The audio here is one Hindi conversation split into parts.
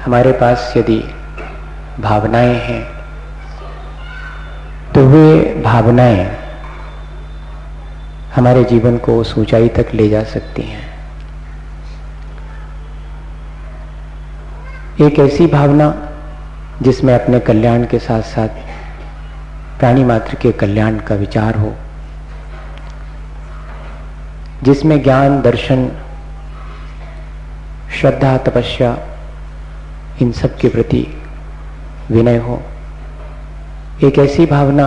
हमारे पास यदि भावनाएं हैं तो वे भावनाएं हमारे जीवन को उस ऊंचाई तक ले जा सकती हैं। एक ऐसी भावना जिसमें अपने कल्याण के साथ साथ प्राणी मात्र के कल्याण का विचार हो, जिसमें ज्ञान, दर्शन, श्रद्धा, तपस्या इन सब के प्रति विनय हो। एक ऐसी भावना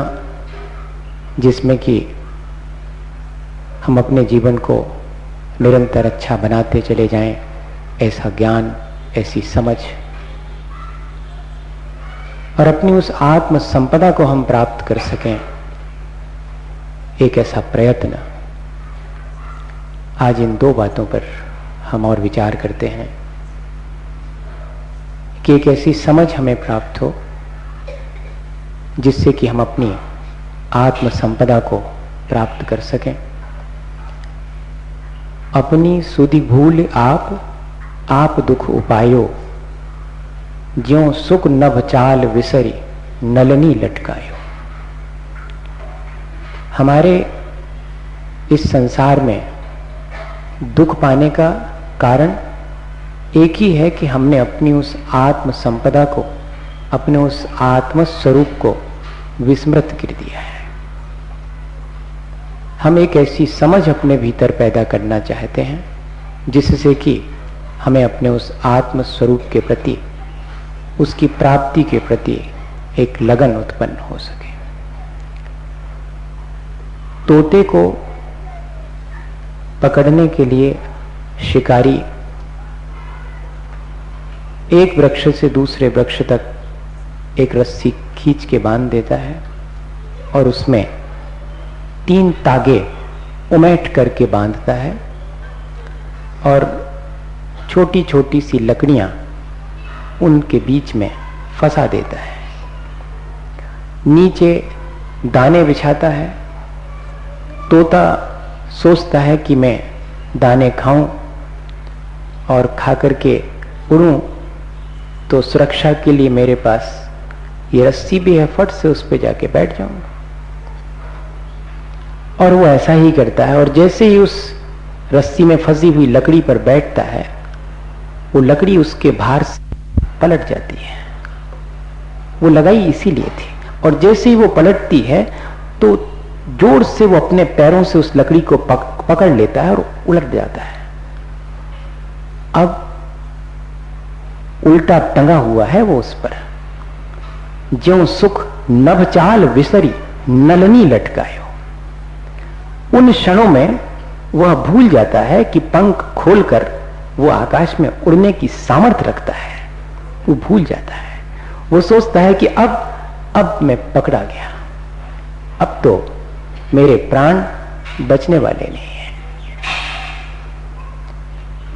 जिसमें कि हम अपने जीवन को निरंतर अच्छा बनाते चले जाएं, ऐसा ज्ञान, ऐसी समझ और अपनी उस आत्म संपदा को हम प्राप्त कर सकें, एक ऐसा प्रयत्न। आज इन दो बातों पर हम और विचार करते हैं कि एक ऐसी समझ हमें प्राप्त हो जिससे कि हम अपनी आत्म संपदा को प्राप्त कर सकें। अपनी सुधि भूल आप दुख उपायो, ज्यों सुख नभ चाल विसरी नलनी लटकायो। हमारे इस संसार में दुख पाने का कारण एक ही है कि हमने अपनी उस आत्म संपदा को, अपने उस आत्म स्वरूप को विस्मृत कर दिया है। हम एक ऐसी समझ अपने भीतर पैदा करना चाहते हैं जिससे कि हमें अपने उस आत्म स्वरूप के प्रति, उसकी प्राप्ति के प्रति एक लगन उत्पन्न हो सके। तोते को पकड़ने के लिए शिकारी एक वृक्ष से दूसरे वृक्ष तक एक रस्सी खींच के बांध देता है और उसमें 3 तागे उमेट करके बांधता है और छोटी छोटी सी लकड़ियां उनके बीच में फंसा देता है। नीचे दाने बिछाता है। तोता सोचता है कि मैं दाने खाऊं और खा करके उड़ूं तो सुरक्षा के लिए मेरे पास ये रस्सी भी है, फट से उस पे जाके बैठ जाऊंगा। और वो ऐसा ही करता है और जैसे ही उस रस्सी में फंसी हुई लकड़ी पर बैठता है, वो लकड़ी उसके भार से पलट जाती है। वो लगाई इसीलिए थी और जैसे ही वो पलटती है तो जोर से वो अपने पैरों से उस लकड़ी को पकड़ लेता है और उलट जाता है। अब उल्टा टंगा हुआ है वो उस पर। ज्यों सुख नभ चाल विसरी नलनी लटकायो। उन क्षणों में वह भूल जाता है कि पंख खोलकर वो आकाश में उड़ने की सामर्थ्य रखता है। वो भूल जाता है। वो सोचता है कि अब मैं पकड़ा गया, अब तो मेरे प्राण बचने वाले नहीं हैं।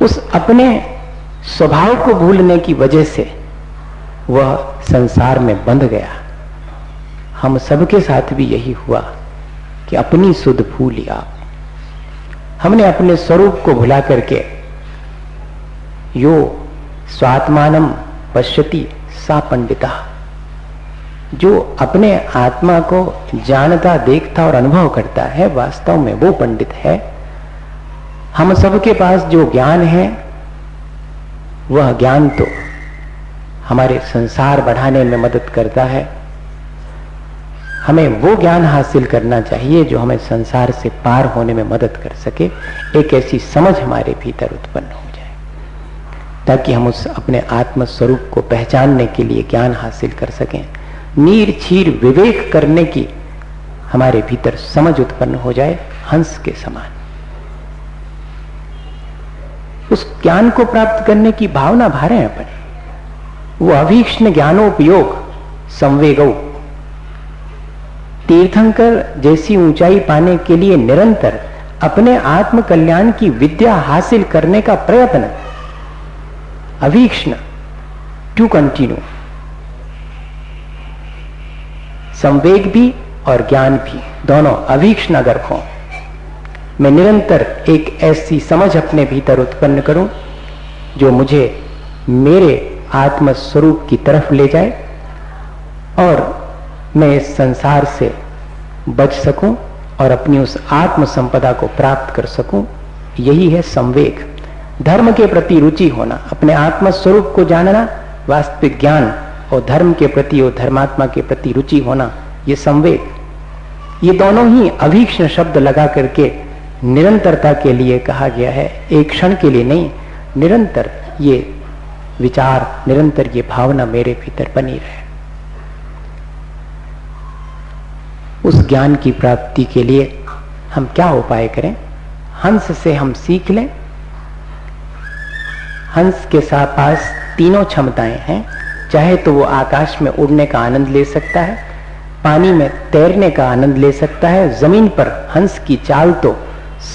उस अपने स्वभाव को भूलने की वजह से वह संसार में बंध गया। हम सबके साथ भी यही हुआ कि अपनी सुध भूली आप। हमने अपने स्वरूप को भुला करके यो स्वात्मानम पश्यति सा पंडिता, जो अपने आत्मा को जानता, देखता और अनुभव करता है, वास्तव में वो पंडित है। हम सबके पास जो ज्ञान है वह ज्ञान तो हमारे संसार बढ़ाने में मदद करता है। हमें वो ज्ञान हासिल करना चाहिए जो हमें संसार से पार होने में मदद कर सके। एक ऐसी समझ हमारे भीतर उत्पन्न हो जाए ताकि हम उस अपने आत्म स्वरूप को पहचानने के लिए ज्ञान हासिल कर सकें। नीर छीर विवेक करने की हमारे भीतर समझ उत्पन्न हो जाए, हंस के समान। उस ज्ञान को प्राप्त करने की भावना भारे अपन, वो अभीक्ष्ण ज्ञानोपयोग संवेगौ। तीर्थंकर जैसी ऊंचाई पाने के लिए निरंतर अपने आत्म कल्याण की विद्या हासिल करने का प्रयत्न, अभीक्ष्ण, टू कंटिन्यू। संवेग भी और ज्ञान भी, दोनों अभीक्ष्ण अगर हो, मैं निरंतर एक ऐसी समझ अपने भीतर उत्पन्न करूं जो मुझे मेरे आत्म स्वरूप की तरफ ले जाए और मैं इस संसार से बच सकूं और अपनी उस आत्म संपदा को प्राप्त कर सकूं। यही है संवेग, धर्म के प्रति रुचि होना, अपने आत्म स्वरूप को जानना, वास्तविक ज्ञान, और धर्म के प्रति और धर्मात्मा के प्रति रुचि होना, ये संवेग। ये दोनों ही अभीक्ष्ण शब्द लगा करके निरंतरता के लिए कहा गया है, एक क्षण के लिए नहीं। निरंतर ये विचार, निरंतर ये भावना मेरे भीतर बनी रहे। उस ज्ञान की प्राप्ति के लिए हम क्या उपाय करें? हंस से हम सीख लें। हंस के साथ पास तीनों क्षमताएं हैं। चाहे तो वो आकाश में उड़ने का आनंद ले सकता है, पानी में तैरने का आनंद ले सकता है। जमीन पर हंस की चाल तो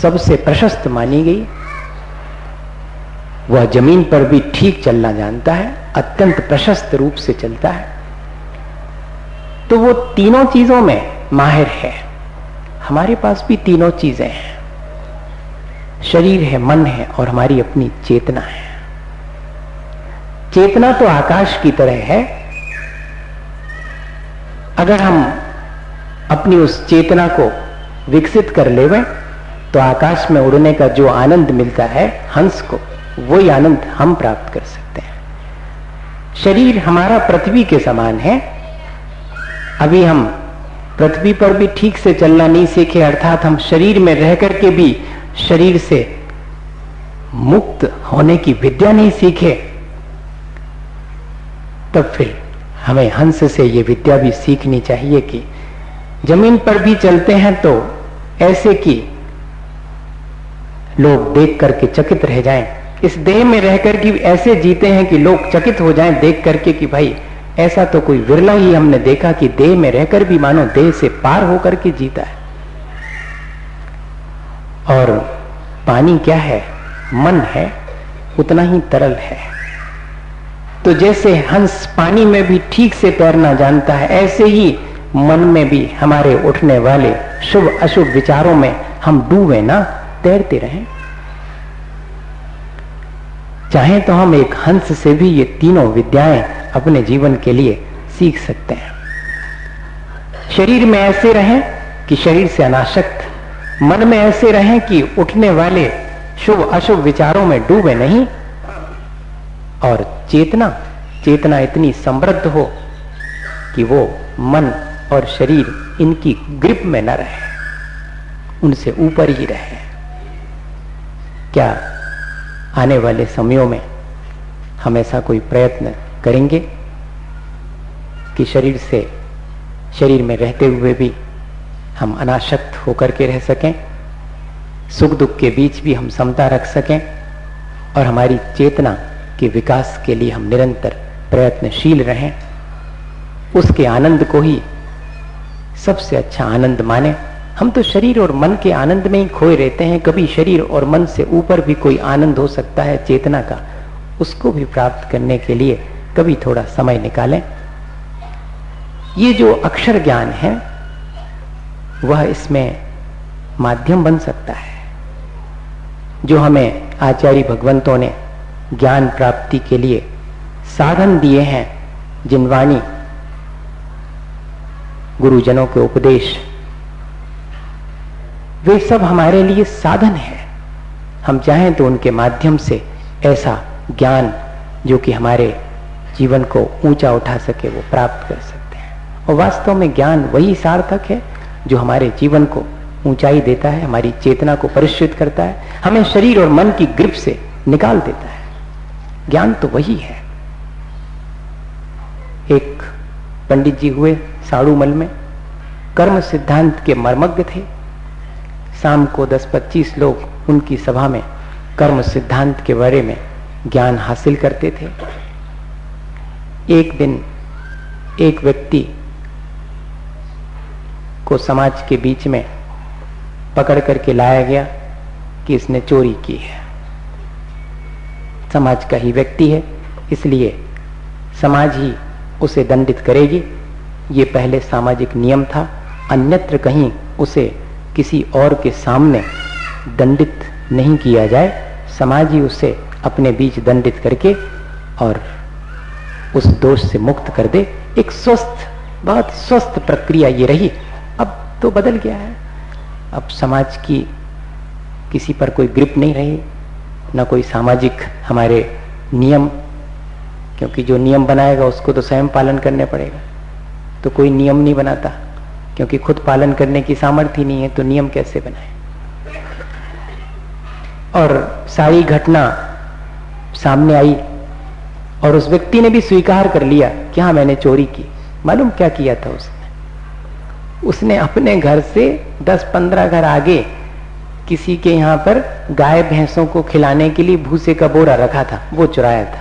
सबसे प्रशस्त मानी गई। वह जमीन पर भी ठीक चलना जानता है, अत्यंत प्रशस्त रूप से चलता है। तो वो तीनों चीजों में माहिर है। हमारे पास भी तीनों चीजें हैं, शरीर है, मन है और हमारी अपनी चेतना है। चेतना तो आकाश की तरह है। अगर हम अपनी उस चेतना को विकसित कर लेवें तो आकाश में उड़ने का जो आनंद मिलता है हंस को, वही आनंद हम प्राप्त कर सकते हैं। शरीर हमारा पृथ्वी के समान है। अभी हम पृथ्वी पर भी ठीक से चलना नहीं सीखे, अर्थात हम शरीर में रह करके भी शरीर से मुक्त होने की विद्या नहीं सीखे, तब फिर हमें हंस से ये विद्या भी सीखनी चाहिए कि जमीन पर भी चलते हैं तो ऐसे कि लोग देख करके चकित रह जाएं। इस देह में रहकर के ऐसे जीते हैं कि लोग चकित हो जाएं देख करके कि भाई ऐसा तो कोई विरला ही हमने देखा कि देह में रहकर भी मानो देह से पार होकर के जीता है। और पानी क्या है? मन है, उतना ही तरल है। तो जैसे हंस पानी में भी ठीक से तैरना जानता है, ऐसे ही मन में भी हमारे उठने वाले शुभ अशुभ विचारों में हम डूबे ना, तैरते रहें। चाहे तो हम एक हंस से भी ये तीनों विद्याएं अपने जीवन के लिए सीख सकते हैं। शरीर में ऐसे रहें कि शरीर से अनासक्त, मन में ऐसे रहें कि उठने वाले शुभ अशुभ विचारों में डूबे नहीं, और चेतना इतनी समृद्ध हो कि वो मन और शरीर इनकी ग्रिप में न रहे, उनसे ऊपर ही रहे। क्या आने वाले समयों में हम ऐसा कोई प्रयत्न करेंगे कि शरीर में रहते हुए भी हम अनासक्त होकर के रह सकें, सुख दुख के बीच भी हम समता रख सकें, और हमारी चेतना के विकास के लिए हम निरंतर प्रयत्नशील रहें, उसके आनंद को ही सबसे अच्छा आनंद माने। हम तो शरीर और मन के आनंद में ही खोए रहते हैं। कभी शरीर और मन से ऊपर भी कोई आनंद हो सकता है चेतना का, उसको भी प्राप्त करने के लिए कभी थोड़ा समय निकालें। ये जो अक्षर ज्ञान है वह इसमें माध्यम बन सकता है। जो हमें आचार्य भगवंतों ने ज्ञान प्राप्ति के लिए साधन दिए हैं, जिनवाणी गुरुजनों के उपदेश, वे सब हमारे लिए साधन है। हम चाहें तो उनके माध्यम से ऐसा ज्ञान जो कि हमारे जीवन को ऊंचा उठा सके वो प्राप्त कर सकते हैं। और वास्तव में ज्ञान वही सार्थक है जो हमारे जीवन को ऊंचाई देता है, हमारी चेतना को परिष्कृत करता है, हमें शरीर और मन की ग्रिप से निकाल देता है। ज्ञान तो वही है। एक पंडित जी हुए साड़ूमल में, कर्म सिद्धांत के मर्मज्ञ थे। शाम को 10-25 लोग उनकी सभा में कर्म सिद्धांत के बारे में ज्ञान हासिल करते थे। एक दिन एक व्यक्ति को समाज के बीच में पकड़ करके लाया गया कि इसने चोरी की है। समाज का ही व्यक्ति है, इसलिए समाज ही उसे दंडित करेगी, ये पहले सामाजिक नियम था। अन्यत्र कहीं उसे किसी और के सामने दंडित नहीं किया जाए, समाज ही उसे अपने बीच दंडित करके और उस दोष से मुक्त कर दे। एक स्वस्थ, बहुत स्वस्थ प्रक्रिया ये रही। अब तो बदल गया है, अब समाज की किसी पर कोई ग्रिप नहीं रही, न कोई सामाजिक हमारे नियम, क्योंकि जो नियम बनाएगा उसको तो स्वयं पालन करने पड़ेगा। तो कोई नियम नहीं बनाता, क्योंकि खुद पालन करने की सामर्थ्य नहीं है, तो नियम कैसे बनाए। और सारी घटना सामने आई और उस व्यक्ति ने भी स्वीकार कर लिया कि हाँ मैंने चोरी की। मालूम क्या किया था उसने अपने घर से 10-15 घर आगे किसी के यहाँ पर गाय भैंसों को खिलाने के लिए भूसे का बोरा रखा था, वो चुराया था।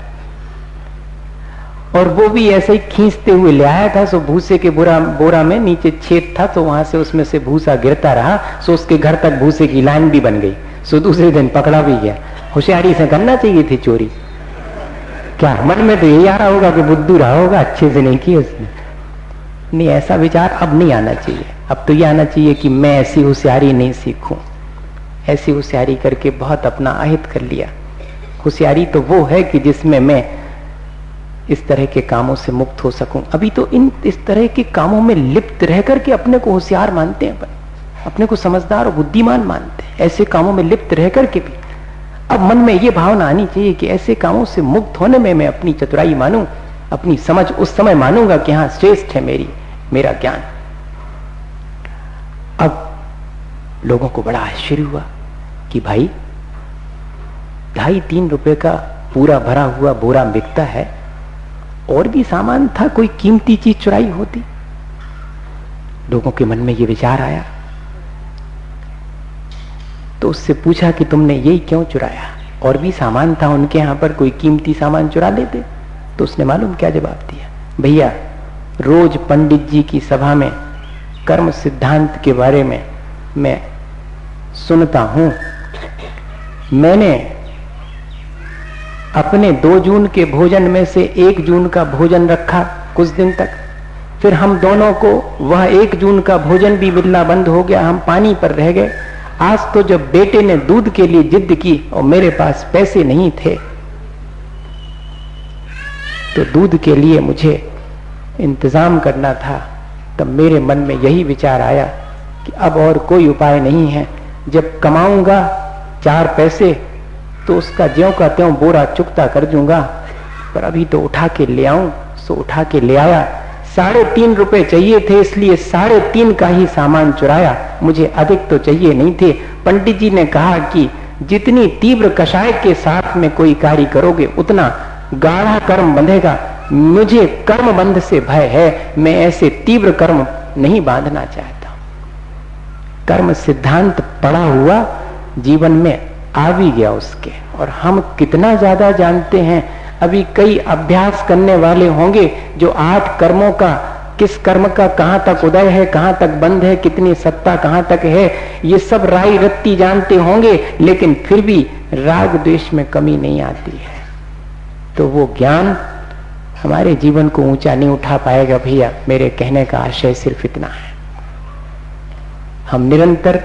और वो भी ऐसे ही खींचते हुए ले आया था। सो भूसे के बोरा में नीचे छेद था, तो वहां से उसमें से भूसा गिरता रहा। सो उसके घर तक भूसे की लाइन भी बन गई। सो दूसरे दिन पकड़ा भी गया। होशियारी से करना चाहिए थी चोरी। क्या मन में तो यही आ रहा होगा कि बुद्धू रहा होगा, अच्छे से नहीं की उसने। नहीं, ऐसा विचार अब नहीं आना चाहिए। अब तो ये आना चाहिए कि मैं ऐसी होशियारी नहीं सीखूं। ऐसी होशियारी करके बहुत अपना अहित कर लिया। होशियारी तो वो है कि जिसमें मैं इस तरह के कामों से मुक्त हो सकूं। अभी तो इस तरह के कामों में लिप्त रह करके अपने को होशियार मानते हैं, अपने को समझदार और बुद्धिमान मानते हैं, ऐसे कामों में लिप्त रह करके भी। अब मन में ये भावना आनी चाहिए कि ऐसे कामों से मुक्त होने में मैं अपनी चतुराई मानूं, अपनी समझ उस समय मानूंगा कि हाँ श्रेष्ठ है मेरा ज्ञान। अब लोगों को बड़ा आश्चर्य हुआ कि भाई 2.5-3 रुपए का पूरा भरा हुआ बोरा बिकता है, और भी सामान था, कोई कीमती चीज चुराई होती। लोगों के मन में ये विचार आया, तो उससे पूछा कि तुमने यही क्यों चुराया? और भी सामान था उनके यहां पर, कोई कीमती सामान चुरा लेते। तो उसने मालूम क्या जवाब दिया? भैया, रोज पंडित जी की सभा में कर्म सिद्धांत के बारे में मैं सुनता हूं। मैंने अपने 2 जून के भोजन में से 1 जून का भोजन रखा कुछ दिन तक, फिर हम दोनों को वह 1 जून का भोजन भी मिलना बंद हो गया, हम पानी पर रह गए। आज तो जब बेटे ने दूध के लिए जिद की और मेरे पास पैसे नहीं थे, तो दूध के लिए मुझे इंतजाम करना था, तब मेरे मन में यही विचार आया कि अब और कोई उपाय नहीं है। जब कमाऊंगा 4 पैसे तो उसका ज्यों का त्यों बोरा चुकता कर दूंगा, पर अभी तो उठा के ले आऊं। सो उठा के ले आया। 3.5 रुपए चाहिए थे, इसलिए 3.5 का ही सामान चुराया, मुझे अधिक तो चाहिए नहीं थे। पंडित जी ने कहा कि जितनी तीव्र कषाय के साथ में कोई कार्य करोगे उतना गाढ़ा कर्म बंधेगा। मुझे कर्म बंध से भय है, मैं ऐसे तीव्र कर्म नहीं बांधना चाहता। कर्म सिद्धांत पड़ा हुआ जीवन में आ भी गया उसके, और हम कितना ज्यादा जानते हैं। अभी कई अभ्यास करने वाले होंगे जो 8 कर्मों का, किस कर्म का कहां तक उदय है, कहां तक बंद है, कितनी सत्ता कहां तक है, ये सब राई रत्ती जानते होंगे, लेकिन फिर भी राग द्वेष में कमी नहीं आती है। तो वो ज्ञान हमारे जीवन को ऊंचा नहीं उठा पाएगा। भैया, मेरे कहने का आशय सिर्फ इतना है, हम निरंतर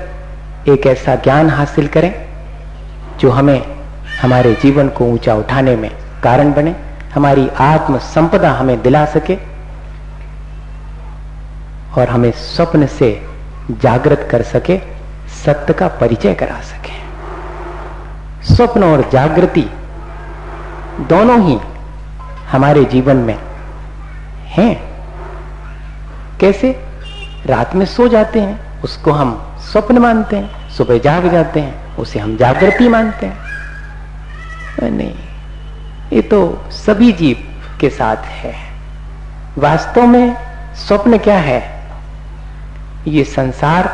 एक ऐसा ज्ञान हासिल करें जो हमें हमारे जीवन को ऊंचा उठाने में कारण बने, हमारी आत्म संपदा हमें दिला सके और हमें स्वप्न से जागृत कर सके, सत्य का परिचय करा सके। स्वप्न और जागृति दोनों ही हमारे जीवन में हैं। कैसे? रात में सो जाते हैं, उसको हम स्वप्न मानते हैं, सुबह जाग जाते हैं, उसे हम जागृति मानते हैं। नहीं, ये तो सभी जीव के साथ है। वास्तव में स्वप्न क्या है? ये संसार,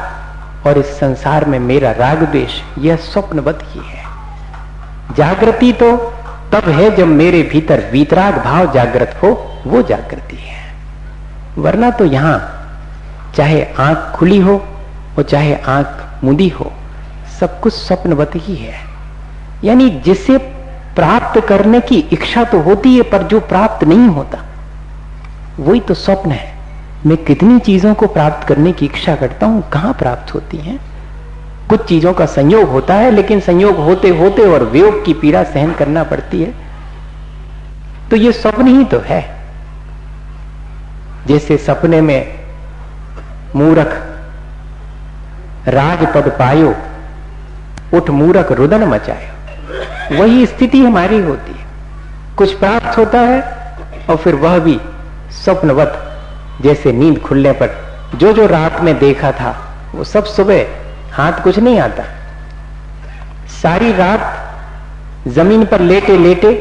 और इस संसार में मेरा राग द्वेष, यह स्वप्नवत ही है। जागृति तो तब है जब मेरे भीतर वीतराग भाव जागृत हो, वो जागृति है। वरना तो यहां चाहे आंख खुली हो और चाहे आंख मुंदी हो, सब कुछ स्वप्नवत ही है। यानी जिसे प्राप्त करने की इच्छा तो होती है, पर जो प्राप्त नहीं होता वही तो स्वप्न है। मैं कितनी चीजों को प्राप्त करने की इच्छा करता हूं, कहां प्राप्त होती हैं? कुछ चीजों का संयोग होता है, लेकिन संयोग होते होते और वियोग की पीड़ा सहन करना पड़ती है। तो ये स्वप्न ही तो है। जैसे सपने में मूरख राजपद पायो, उठ मूरख रुदन मचायो, वही स्थिति हमारी होती है। कुछ प्राप्त होता है और फिर वह भी स्वप्नवत, जैसे नींद खुलने पर जो जो रात में देखा था वो सब सुबह हाथ कुछ नहीं आता। सारी रात जमीन पर लेटे लेटे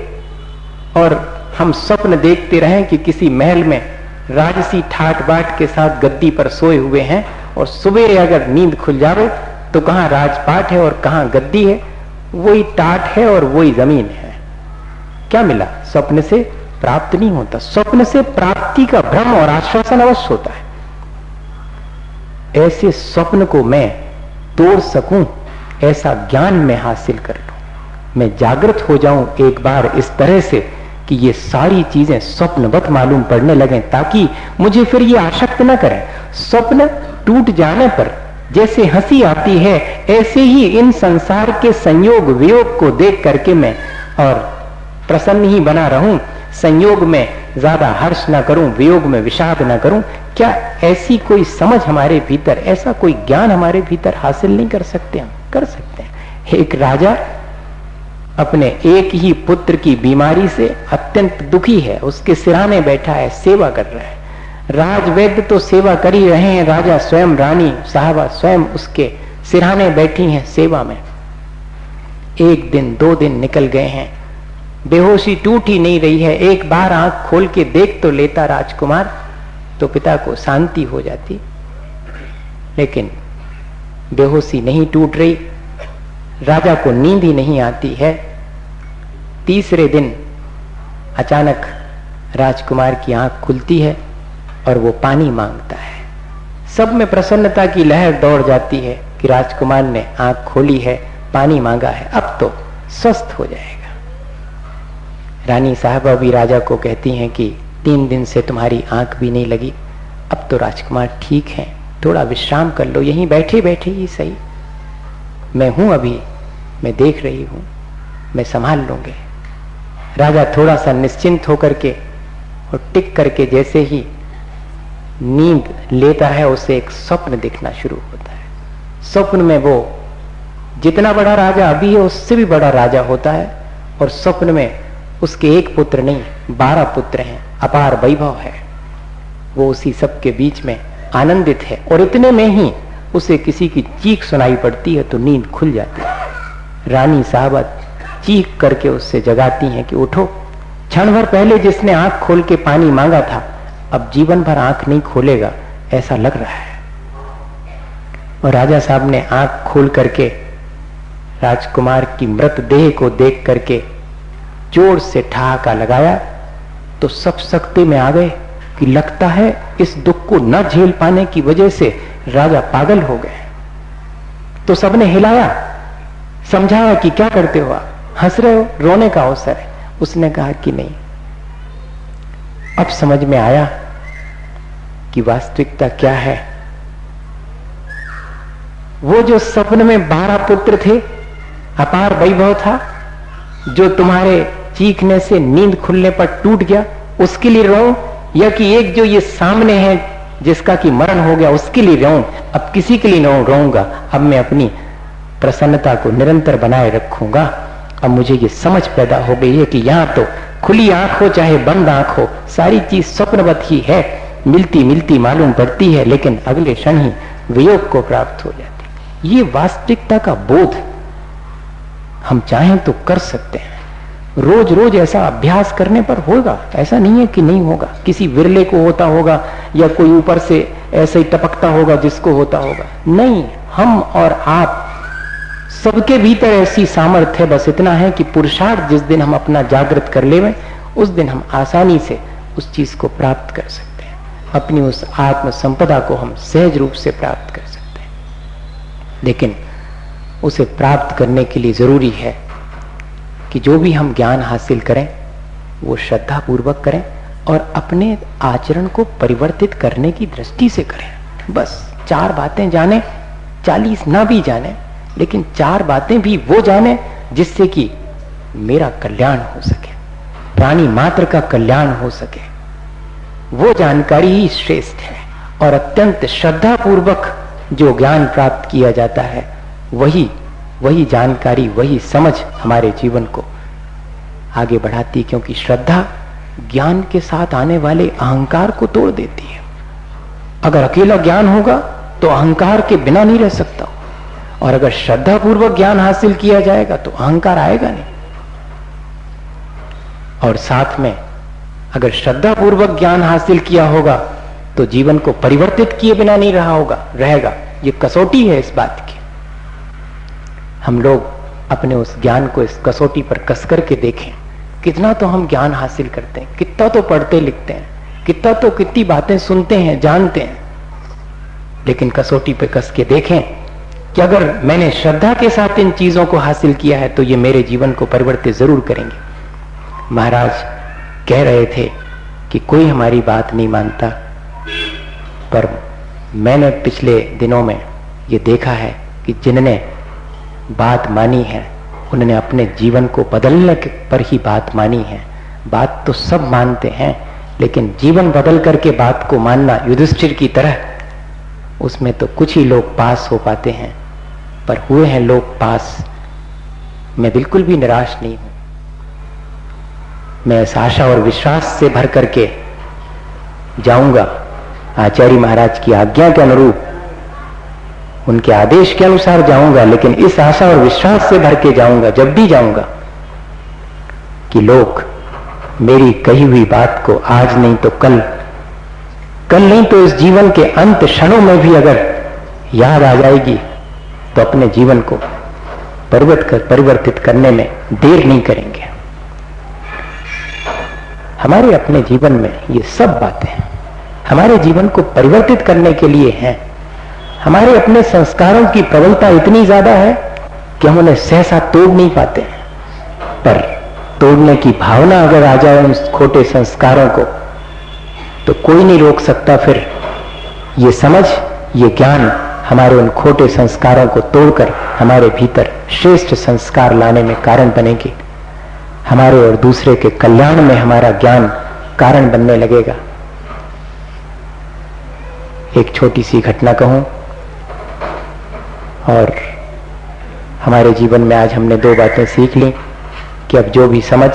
और हम स्वप्न देखते रहें कि किसी महल में राजसी ठाट बाट के साथ गद्दी पर सोए हुए हैं, और सुबह अगर नींद खुल जावे तो कहां राजपाट है और कहां गद्दी है, वही टाट है और वही जमीन है। क्या मिला? स्वप्न से प्राप्त नहीं होता। स्वप्न से प्राप्ति का भ्रम और आश्वासन अवश्य होता है। ऐसे स्वप्न को मैं तोड़ सकूं, ऐसा ज्ञान मैं हासिल कर लूं, मैं जागृत हो जाऊं एक बार इस तरह से कि ये सारी चीजें स्वप्नवत मालूम पड़ने लगे, ताकि मुझे फिर ये आसक्त न करें। स्वप्न टूट जाने पर जैसे हंसी आती है, ऐसे ही इन संसार के संयोग वियोग को देख करके मैं और प्रसन्न ही बना रहूं, संयोग में ज्यादा हर्ष ना करूं, वियोग में विषाद ना करूं। क्या ऐसी कोई समझ हमारे भीतर, ऐसा कोई ज्ञान हमारे भीतर हासिल नहीं कर सकते? हम कर सकते हैं। एक राजा अपने एक ही पुत्र की बीमारी से अत्यंत दुखी है, उसके सिराने बैठा है, सेवा कर रहा है। राजवैद्य तो सेवा कर ही रहे हैं, राजा स्वयं, रानी साहबा स्वयं उसके सिराने बैठी हैं सेवा में। एक दिन 2 दिन निकल गए हैं, बेहोशी टूट ही नहीं रही है। एक बार आंख खोल के देख तो लेता राजकुमार, तो पिता को शांति हो जाती, लेकिन बेहोशी नहीं टूट रही, राजा को नींद ही नहीं आती है। तीसरे दिन अचानक राजकुमार की आंख खुलती है और वो पानी मांगता है। सब में प्रसन्नता की लहर दौड़ जाती है कि राजकुमार ने आंख खोली है, पानी मांगा है, अब तो स्वस्थ हो जाएगा। रानी साहबा भी राजा को कहती हैं कि 3 दिन से तुम्हारी आंख भी नहीं लगी, अब तो राजकुमार ठीक है, थोड़ा विश्राम कर लो, यहीं बैठे बैठे ही सही, मैं हूं अभी, मैं देख रही हूं, मैं संभाल लूंगे। राजा थोड़ा सा निश्चिंत होकर के और टिक करके जैसे ही नींद लेता है, उसे एक स्वप्न दिखना शुरू होता है। स्वप्न में वो जितना बड़ा राजा अभी है उससे भी बड़ा राजा होता है, और स्वप्न में उसके एक पुत्र नहीं 12 पुत्र हैं, अपार वैभव है, वो उसी सबके बीच में आनंदित है। और इतने में ही उसे किसी की चीख सुनाई पड़ती है तो नींद खुल जाती है। रानी साहबा चीख करके उससे जगाती हैं कि उठो, क्षण भर पहले जिसने आंख खोल के पानी मांगा था अब जीवन भर आंख नहीं खोलेगा ऐसा लग रहा है। और राजा साहब ने आंख खोल करके राजकुमार की मृतदेह को देख करके जोर से ठहाका लगाया तो सब सकते में आ गए कि लगता है इस दुख को न झेल पाने की वजह से राजा पागल हो गए। तो सबने हिलाया, समझाया कि क्या करते हो आप, हंस रहे हो, रोने का अवसर है। उसने कहा कि नहीं, अब समझ में आया कि वास्तविकता क्या है। वो जो सपने में 12 पुत्र थे, अपार वैभव था, जो तुम्हारे चीखने से नींद खुलने पर टूट गया, उसके लिए रो, या कि एक जो ये सामने है जिसका कि मरण हो गया उसके लिए रहूं? अब किसी के लिए नहीं रहूंगा, अब मैं अपनी प्रसन्नता को निरंतर बनाए रखूंगा। अब मुझे ये समझ पैदा हो गई है कि यहां तो खुली आंख हो चाहे बंद आंख हो, सारी चीज स्वप्नवत ही है, मिलती मिलती मालूम पड़ती है, लेकिन अगले क्षण ही वियोग को प्राप्त हो जाती। ये वास्तविकता का बोध हम चाहें तो कर सकते हैं। रोज रोज ऐसा अभ्यास करने पर होगा, ऐसा नहीं है कि नहीं होगा। किसी विरले को होता होगा या कोई ऊपर से ऐसे ही टपकता होगा जिसको होता होगा, नहीं, हम और आप सबके भीतर ऐसी सामर्थ्य है। बस इतना है कि पुरुषार्थ जिस दिन हम अपना जागृत कर लें, उस दिन हम आसानी से उस चीज को प्राप्त कर सकते हैं। अपनी उस आत्म संपदा को हम सहज रूप से प्राप्त कर सकते हैं। लेकिन उसे प्राप्त करने के लिए जरूरी है कि जो भी हम ज्ञान हासिल करें वो श्रद्धा पूर्वक करें और अपने आचरण को परिवर्तित करने की दृष्टि से करें। बस 4 बातें जाने, 40 ना भी जाने, लेकिन 4 बातें भी वो जाने जिससे कि मेरा कल्याण हो सके, प्राणी मात्र का कल्याण हो सके। वो जानकारी ही श्रेष्ठ है। और अत्यंत श्रद्धा पूर्वक जो ज्ञान प्राप्त किया जाता है वही जानकारी, वही समझ हमारे जीवन को आगे बढ़ाती, क्योंकि श्रद्धा ज्ञान के साथ आने वाले अहंकार को तोड़ देती है। अगर अकेला ज्ञान होगा तो अहंकार के बिना नहीं रह सकता, और अगर श्रद्धा पूर्वक ज्ञान हासिल किया जाएगा तो अहंकार आएगा नहीं। और साथ में अगर श्रद्धा पूर्वक ज्ञान हासिल किया होगा तो जीवन को परिवर्तित किए बिना नहीं रहेगा। ये कसौटी है इस बात की। हम लोग अपने उस ज्ञान को इस कसौटी पर कस करके देखें, कितना तो हम ज्ञान हासिल करते हैं, कितना तो पढ़ते लिखते हैं, कितनी बातें सुनते हैं, जानते हैं, लेकिन कसौटी पे कस के देखें कि अगर मैंने श्रद्धा के साथ इन चीजों को हासिल किया है तो ये मेरे जीवन को परिवर्तित जरूर करेंगे। महाराज कह रहे थे कि कोई हमारी बात नहीं मानता, पर मैंने पिछले दिनों में ये देखा है कि जिन्होंने बात मानी है उन्होंने अपने जीवन को बदलने पर ही बात मानी है। बात तो सब मानते हैं, लेकिन जीवन बदल करके बात को मानना, युधिष्ठिर की तरह, उसमें तो कुछ ही लोग पास हो पाते हैं, पर हुए हैं लोग पास। मैं बिल्कुल भी निराश नहीं हूं। मैं इस आशा और विश्वास से भर करके जाऊंगा, आचार्य महाराज की आज्ञा के अनुरूप, उनके आदेश के अनुसार जाऊंगा, लेकिन इस आशा और विश्वास से भर के जाऊंगा, जब भी जाऊंगा, कि लोग मेरी कही हुई बात को आज नहीं तो कल नहीं तो इस जीवन के अंत क्षणों में भी अगर याद आ जाएगी तो अपने जीवन को परिवर्तित करने में देर नहीं करेंगे। हमारे अपने जीवन में ये सब बातें हमारे जीवन को परिवर्तित करने के लिए हैं। हमारे अपने संस्कारों की प्रबलता इतनी ज्यादा है कि हम उन्हें सहसा तोड़ नहीं पाते, पर तोड़ने की भावना अगर आ जाए उन खोटे संस्कारों को तो कोई नहीं रोक सकता। फिर ये समझ, ये ज्ञान हमारे उन खोटे संस्कारों को तोड़कर हमारे भीतर श्रेष्ठ संस्कार लाने में कारण बनेगी। हमारे और दूसरे के कल्याण में हमारा ज्ञान कारण बनने लगेगा। एक छोटी सी घटना कहूं, और हमारे जीवन में आज हमने दो बातें सीख ली कि अब जो भी समझ